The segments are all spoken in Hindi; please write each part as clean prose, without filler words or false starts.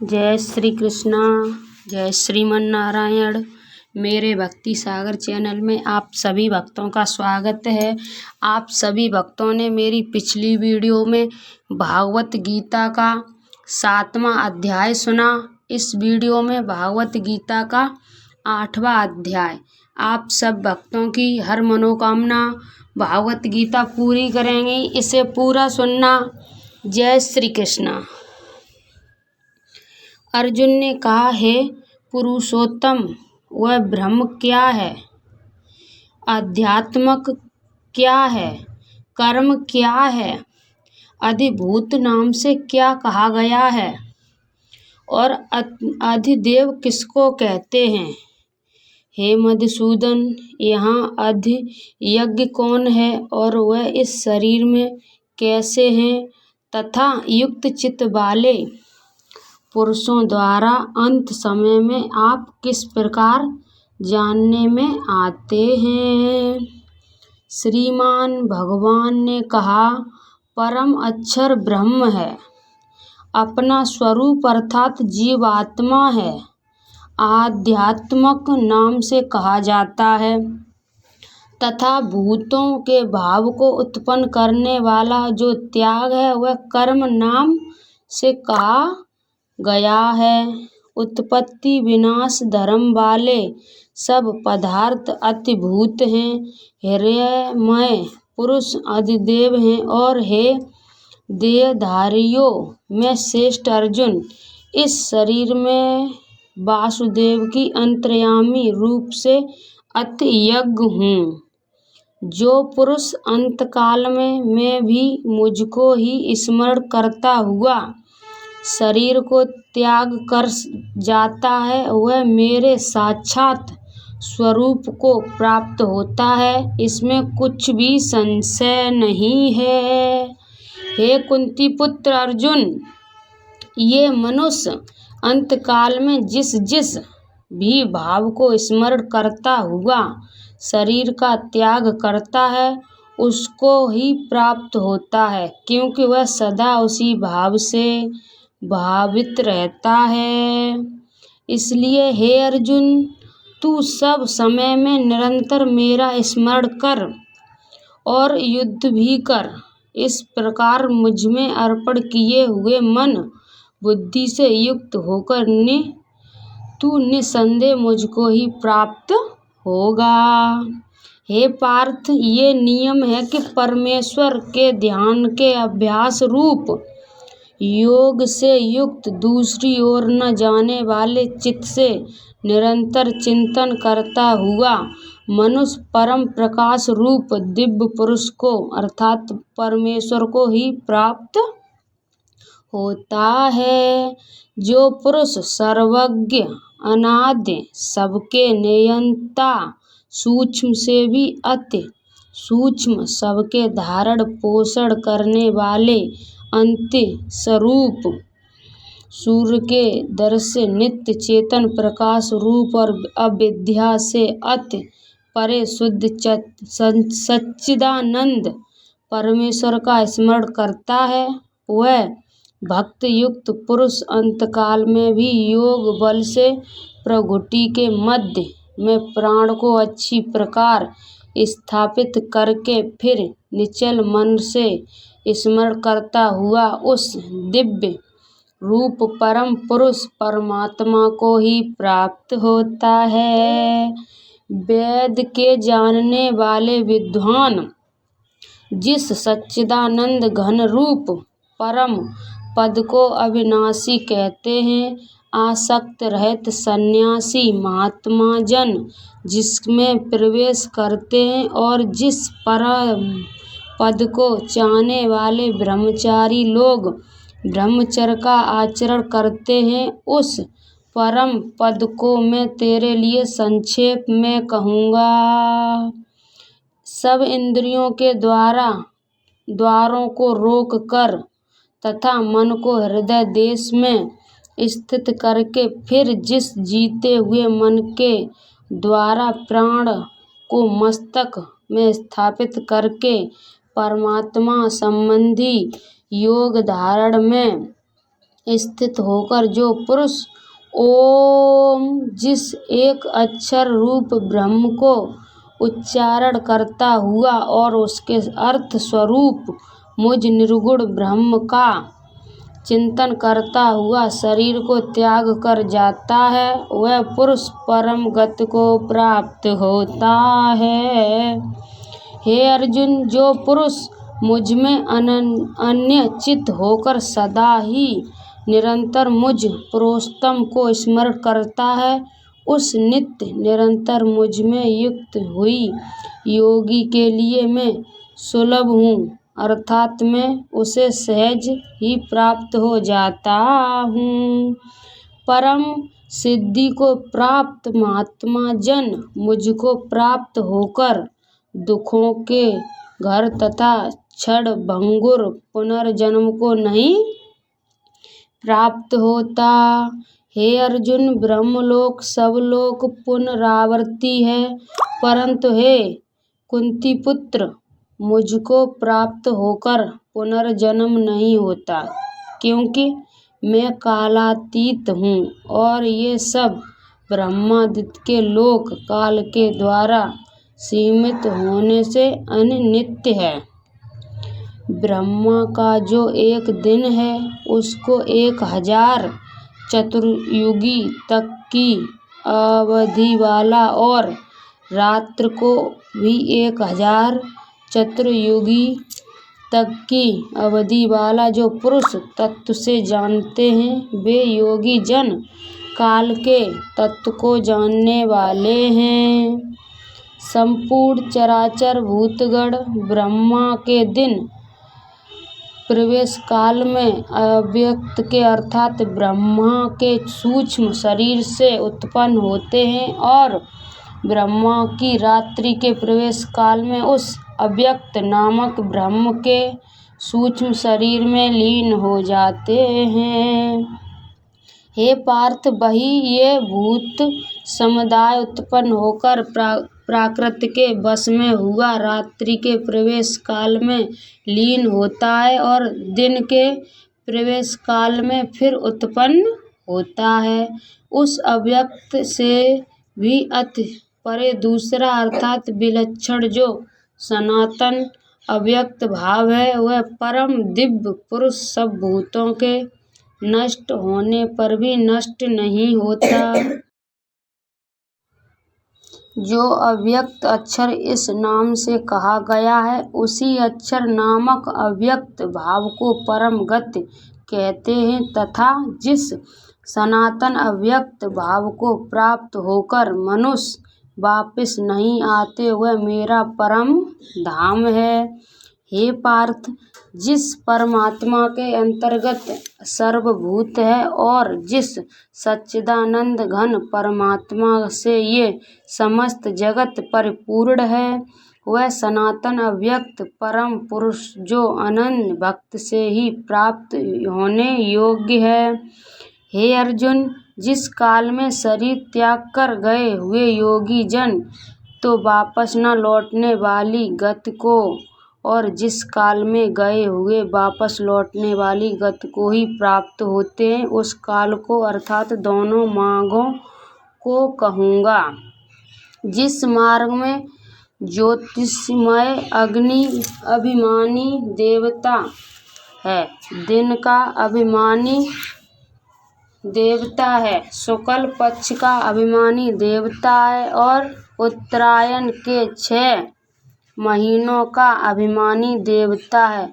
जय श्री कृष्णा, जय श्रीमन नारायण। मेरे भक्ति सागर चैनल में आप सभी भक्तों का स्वागत है। आप सभी भक्तों ने मेरी पिछली वीडियो में भागवत गीता का 7वां अध्याय सुना। इस वीडियो में भागवत गीता का 8वां अध्याय। आप सब भक्तों की हर मनोकामना भागवत गीता पूरी करेंगी। इसे पूरा सुनना। जय श्री कृष्णा। अर्जुन ने कहा, हे पुरुषोत्तम, वह ब्रह्म क्या है? अध्यात्मक क्या है? कर्म क्या है? अधिभूत नाम से क्या कहा गया है? और अधिदेव किसको कहते हैं? हे मधुसूदन, यहाँ अधियज्ञ कौन है और वह इस शरीर में कैसे हैं? तथा युक्त चित्त वाले पुरुषों द्वारा अंत समय में आप किस प्रकार जानने में आते हैं? श्रीमान भगवान ने कहा, परम अक्षर ब्रह्म है, अपना स्वरूप अर्थात जीवात्मा है। आध्यात्मक नाम से कहा जाता है तथा भूतों के भाव को उत्पन्न करने वाला जो त्याग है वह कर्म नाम से कहा गया है। उत्पत्ति विनाश धर्म वाले सब पदार्थ अतिभूत हैं। हृदयमय पुरुष अधिदेव हैं। और हे देहधारियों में श्रेष्ठ अर्जुन, इस शरीर में वासुदेव की अंतर्यामी रूप से अतियज्ञ हूँ। जो पुरुष अंतकाल में मैं भी मुझको ही स्मरण करता हुआ शरीर को त्याग कर जाता है वह मेरे साक्षात स्वरूप को प्राप्त होता है। इसमें कुछ भी संशय नहीं है। हे कुंती पुत्र अर्जुन, ये मनुष्य अंतकाल में जिस जिस भी भाव को स्मरण करता हुआ शरीर का त्याग करता है उसको ही प्राप्त होता है, क्योंकि वह सदा उसी भाव से भावित रहता है। इसलिए हे अर्जुन, तू सब समय में निरंतर मेरा स्मरण कर और युद्ध भी कर। इस प्रकार मुझ में अर्पण किए हुए मन बुद्धि से युक्त होकर तू निसंदेह मुझको ही प्राप्त होगा। हे पार्थ, ये नियम है कि परमेश्वर के ध्यान के अभ्यास रूप योग से युक्त दूसरी ओर न जाने वाले चित्त से निरंतर चिंतन करता हुआ मनुष्य परम प्रकाश रूप दिव्य पुरुष को अर्थात परमेश्वर को ही प्राप्त होता है। जो पुरुष सर्वज्ञ अनाद्य सबके नियंता सूक्ष्म से भी अति सूक्ष्म सबके धारण पोषण करने वाले अंत्य स्वरूप सूर्य के दृश्य नित्य चेतन प्रकाश रूप और अविद्या से अति परे शुद्ध सच्चिदानंद परमेश्वर का स्मरण करता है वह भक्त युक्त पुरुष अंतकाल में भी योग बल से प्रकृति के मध्य में प्राण को अच्छी प्रकार स्थापित करके फिर निश्चल मन से स्मरण करता हुआ उस दिव्य रूप परम पुरुष परमात्मा को ही प्राप्त होता है। वेद के जानने वाले विद्वान जिस सच्चिदानंद घन रूप परम पद को अविनाशी कहते हैं, आसक्त रहित सन्यासी महात्मा जन जिसमें प्रवेश करते हैं और जिस परम पद को चाहने वाले ब्रह्मचारी लोग ब्रह्मचर्य का आचरण करते हैं, उस परम पद को मैं तेरे लिए संक्षेप में कहूँगा। सब इंद्रियों के द्वारों को रोक कर तथा मन को हृदय देश में स्थित करके फिर जिस जीते हुए मन के द्वारा प्राण को मस्तक में स्थापित करके परमात्मा संबंधी योग धारण में स्थित होकर जो पुरुष ओम जिस एक अक्षर रूप ब्रह्म को उच्चारण करता हुआ और उसके अर्थ स्वरूप मुझ निर्गुण ब्रह्म का चिंतन करता हुआ शरीर को त्याग कर जाता है, वह पुरुष परम गति को प्राप्त होता है। हे अर्जुन, जो पुरुष मुझ में अन्य चित्त होकर सदा ही निरंतर मुझ पुरुषोत्तम को स्मरण करता है, उस नित्य निरंतर मुझ में युक्त हुई योगी के लिए मैं सुलभ हूँ, अर्थात मैं उसे सहज ही प्राप्त हो जाता हूँ। परम सिद्धि को प्राप्त महात्मा जन मुझको प्राप्त होकर दुखों के घर तथा क्षण भंगुर पुनर्जन्म को नहीं प्राप्त होता। हे अर्जुन, ब्रह्मलोक सब लोक पुनरावर्ती है, परंतु हे कुंती पुत्र, मुझको प्राप्त होकर पुनर्जन्म नहीं होता, क्योंकि मैं कालातीत हूँ और ये सब ब्रह्मादि के लोक काल के द्वारा सीमित होने से अनित्य है। ब्रह्मा का जो एक दिन है उसको 1000 चतुर्युगी तक की अवधि वाला और रात्र को भी 1000 चतुर्युगी तक की अवधि वाला जो पुरुष तत्व से जानते हैं, वे योगी जन काल के तत्व को जानने वाले हैं। संपूर्ण चराचर भूतगण ब्रह्मा के दिन प्रवेश काल में अव्यक्त के अर्थात ब्रह्मा के सूक्ष्म शरीर से उत्पन्न होते हैं और ब्रह्मा की रात्रि के प्रवेश काल में उस अव्यक्त नामक ब्रह्म के सूक्ष्म शरीर में लीन हो जाते हैं। हे पार्थ, वही ये भूत समुदाय उत्पन्न होकर प्राकृत के वश में हुआ रात्रि के प्रवेश काल में लीन होता है और दिन के प्रवेश काल में फिर उत्पन्न होता है। उस अव्यक्त से भी अति परे दूसरा अर्थात विलक्षण जो सनातन अव्यक्त भाव है, वह परम दिव्य पुरुष सब भूतों के नष्ट होने पर भी नष्ट नहीं होता। जो अव्यक्त अक्षर इस नाम से कहा गया है, उसी अक्षर नामक अव्यक्त भाव को परम गति कहते हैं तथा जिस सनातन अव्यक्त भाव को प्राप्त होकर मनुष्य वापस नहीं आते, वह मेरा परम धाम है। हे पार्थ, जिस परमात्मा के अंतर्गत सर्वभूत है और जिस सच्चिदानंद घन परमात्मा से ये समस्त जगत परिपूर्ण है, वह सनातन अव्यक्त परम पुरुष जो अनन्य भक्त से ही प्राप्त होने योग्य है। हे अर्जुन, जिस काल में शरीर त्याग कर गए हुए योगी जन तो वापस न लौटने वाली गति को और जिस काल में गए हुए वापस लौटने वाली गति को ही प्राप्त होते हैं, उस काल को अर्थात दोनों मार्गों को कहूँगा। जिस मार्ग में ज्योतिषमय अग्नि अभिमानी देवता है, दिन का अभिमानी देवता है, शुक्ल पक्ष का अभिमानी देवता है और उत्तरायण के 6 महीनों का अभिमानी देवता है,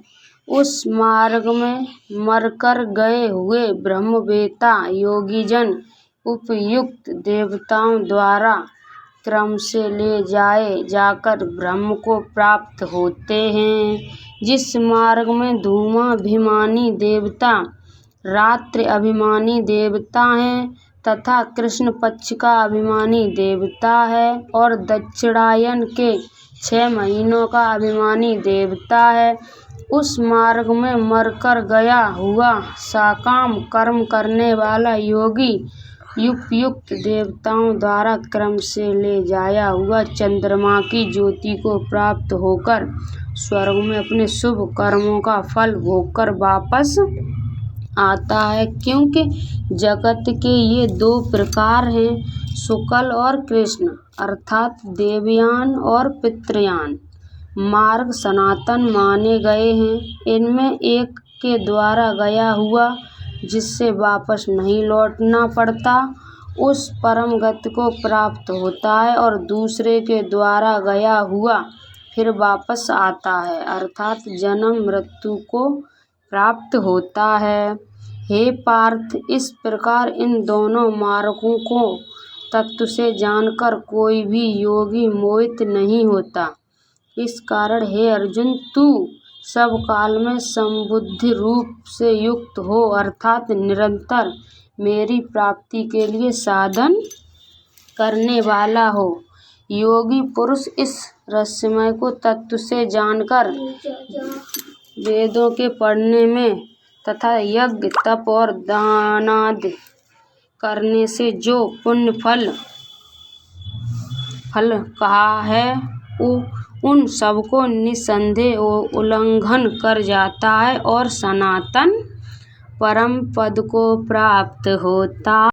उस मार्ग में मरकर गए हुए ब्रह्मवेत्ता योगीजन उपयुक्त देवताओं द्वारा क्रम से ले जाए जाकर ब्रह्म को प्राप्त होते हैं। जिस मार्ग में धूमाभिमानी देवता रात्रि अभिमानी देवता हैं तथा कृष्ण पक्ष का अभिमानी देवता है और दक्षिणायन के 6 महीनों का अभिमानी देवता है, उस मार्ग में मरकर गया हुआ सकाम कर्म करने वाला योगी युक्त देवताओं द्वारा क्रम से ले जाया हुआ चंद्रमा की ज्योति को प्राप्त होकर स्वर्ग में अपने शुभ कर्मों का फल भोगकर वापस आता है, क्योंकि जगत के ये दो प्रकार हैं, शुक्ल और कृष्ण, अर्थात देवयान और पितृयान मार्ग सनातन माने गए हैं। इनमें एक के द्वारा गया हुआ, जिससे वापस नहीं लौटना पड़ता, उस परम गति को प्राप्त होता है, और दूसरे के द्वारा गया हुआ फिर वापस आता है, अर्थात जन्म मृत्यु को प्राप्त होता है। हे पार्थ, इस प्रकार इन दोनों मार्गों को तत्व से जानकर कोई भी योगी मोहित नहीं होता। इस कारण हे अर्जुन, तू सब काल में समबुद्धि रूप से युक्त हो, अर्थात निरंतर मेरी प्राप्ति के लिए साधन करने वाला हो। योगी पुरुष इस रहस्यमय को तत्व से जानकर वेदों के पढ़ने में तथा यज्ञ तप और दानादि करने से जो पुण्य फल कहा है, उन सबको निसंदेह उल्लंघन कर जाता है और सनातन परम पद को प्राप्त होता